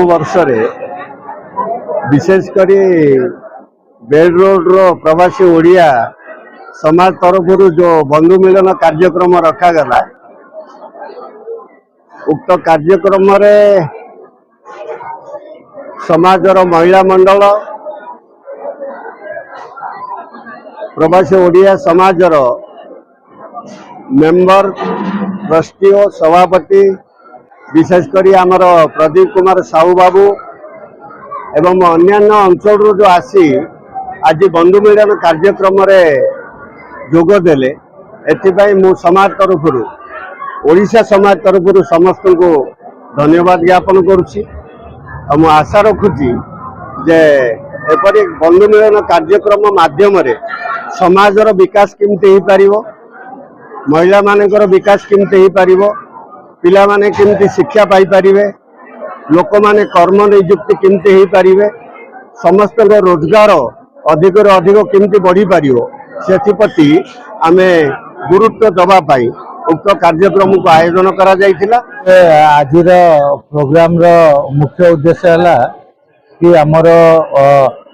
वर्ष विशेषकर bed road रो प्रवासी ओडिया समाज तरफ जो बंधु मिलन कार्यक्रम रखागला उक्त कार्यक्रम रे समाजर महिला मंडल प्रवासी ओडिया समाजर मेंबर ट्रस्टी और सभापति विशेषकर आमर प्रदीप कुमार साहू बाबू एवं अन्यान्य अंचल जो आसी आज बंधु मिलन कार्यक्रम रे जोगदेले एथिपाई मु समाज तरफ ओडिशा समाज तरफ समस्त को धन्यवाद ज्ञापन करुछि। मु आशा रखुछि जे एपरि बंधु मिलन कार्यक्रम माध्यम रे समाजर विकास केमते हो पारिबो, महिला मानकर विकास केमते हो पारिबो, पिला माने केमती शिक्षा पाई पारिबे, लोक माने कर्म नियुक्ति केमती हो पारिबे, समस्त रोजगार अधिक अधिक केमती बढ़ी पारिबो सेथिपति आमे गुरुत्व दबा पाई उक्त कार्यक्रम को आयोजन करा जायतिला। आजिर प्रोग्राम रो मुख्य उद्देश्य है कि आमर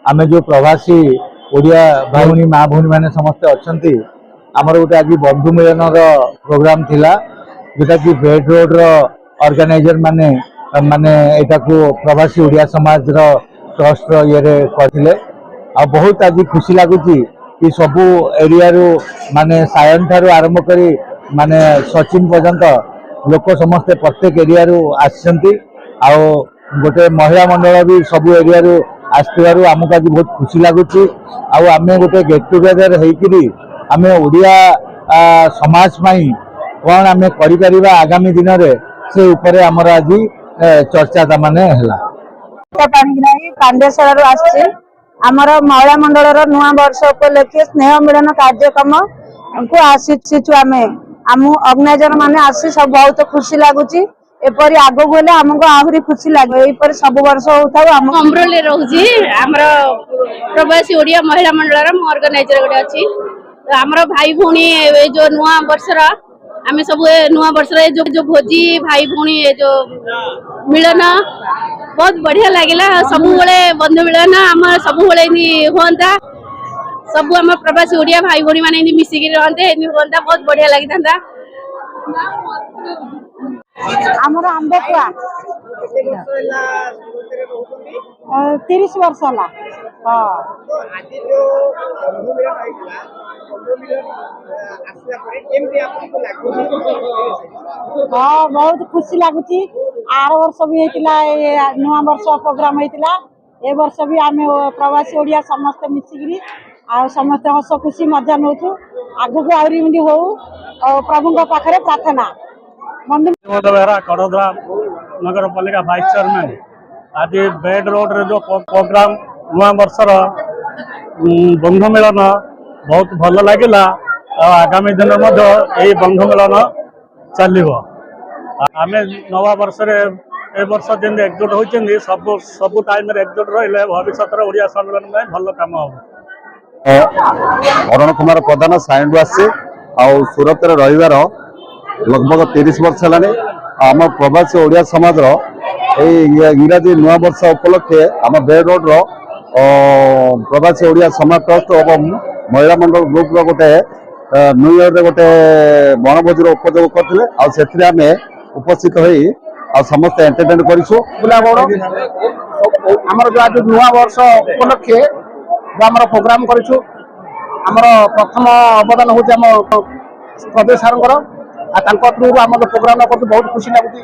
आमे जो प्रवासी ओडिया भाई माँ भौणी माने समस्त अच्छंती आमर गोटे आज बंधु मिलन रो प्रोग्राम थिला जोटा कि बेड रोड रो ऑर्गेनाइजर माने माने एटा को प्रवासी ओडिया समाज रो ट्रस्ट रो ये करथिले आ बहुत आज खुशी लागुची कि सबु एरिया रो माने सायन थारो आरंभ करी माने सचिन पर्यंत लोक समस्त प्रत्येक एरिया रो आछंती आ गोटे महिला मंडल भी सबु एरिया रो आस्थिबारु हमको आज बहुत खुशी लागुची आ आमे गोटे गेट टुगेदर हेकिरी आमे ओडिया समाज पई कौन आम कर आगामी दिन में से ऊपर आमर आज चर्चा माने है पांडेश्वर आमर महिला मंडल नुआ वर्ष उपलक्षे स्नेह मिलन कार्यक्रम को आसीचु आम ऑर्गेनाइजर माने आसी सब बहुत खुशी लगुच एपरी आगो गले आमको आहरी खुशी लगे सब वर्ष होमरोले रोची आमर प्रवासी ओडिया महिला मंडल ऑर्गेनाइजर गोटे अच्छी आमर भाई भौणी जो नुआ वर्षर आम सब नुआ वर्ष जो भोजी भाई भौणी जो मिलन बहुत बढ़िया लगे सब बंधु मिलन आम सब हाँ सब आम प्रवासी ओडिया भाई भौणी मैंने मिसिकी रहते हाँ बहुत बढ़िया लगी था। आमर आंबकुआ 30 वर्ष है। हाँ बहुत खुशी लगुच आर वर्ष भी होता नुआ वर्ष प्रोग्राम होता ए वर्ष भी आम प्रवासी ओडिया समस्त मिसिकी आ समस्त हस खुशी मजा नौ आगु को आहरी हो प्रभु पाखे प्रार्थना। कड़ोदरा नगर पालिका वाइस चेयरमैन आज बेड रोड रे जो प्रोग्राम नुआ वर्षर बंधु मिलन बहुत भल लगिला आगामी दिन यही बंधु मिलन चलो आम नवा वर्ष ए वर्ष जमी एकजुट होती सब सब टाइम एकजुट रही भविष्य ओडिया सम्मेलन में भल कम हम। अरुण कुमार प्रधान साइंड सूरत रहीबार लगभग 30 वर्ष है। आम प्रवासी ओडिया समाज इंग्राजी नुआ वर्ष उपलक्षे आम बेड रोड रो प्रवासी ओडिया समाज ट्रस्ट और महिला मंडल ग्रुप रो गोटे न्यू इयर गोटे बनभोजी उपयोग करते आम उपस्थित हो समस्त एंटरटेन करूँ। आमर जो आज नुआ वर्ष उपलक्षे जो आम प्रोग्राम करूँ आमर प्रथम अवदान हूँ प्रदेश सार थ्रु आम प्रोग्राम कर बहुत खुशी लगुच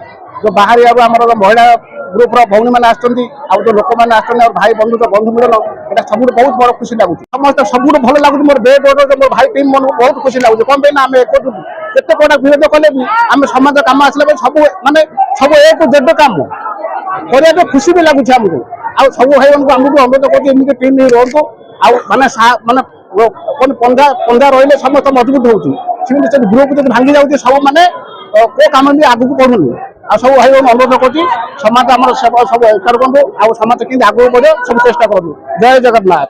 जो बाहर आम महिला ग्रुप भौणी मैंने जो लोक मैंने भाई बंधु जो बंधु मिलन यहाँ सब बहुत बड़ खुशी लगुच समस्त सब भल लगुच मोर बेड रोड मोर भाई टीम मन बहुत खुशी लगुच कौन पे आम एक जिते कौन विरोध कले भी आम समाज कम आसला सब मानने सब एक जेड कम कर खुशी भी लगुच आमको आ सब भाई आमको अनुरोध कर टीम ही रोक माने ପନ୍ଧା ରହିଲେ ସମସ୍ତ ମଜବୁତ ହଉଛି ସେମିତି ସେ ଗ୍ରୁପ ଯଦି ଭାଙ୍ଗି ଯାଉଛି ସବୁ ମାନେ କୋଉ କାମ ବି ଆଗକୁ ବଢୁନି ଆଉ ସବୁ ଭାଇ ଅନୁରୋଧ କରୁଛି ସମାଜ ଆମର ସେବା ସବୁ ଏକା କରନ୍ତୁ ଆଉ ସମାଜ କେମିତି ଆଗକୁ ବଢିବ ସବୁ ଚେଷ୍ଟା କରନ୍ତୁ ଜୟ ଜଗନ୍ନାଥ।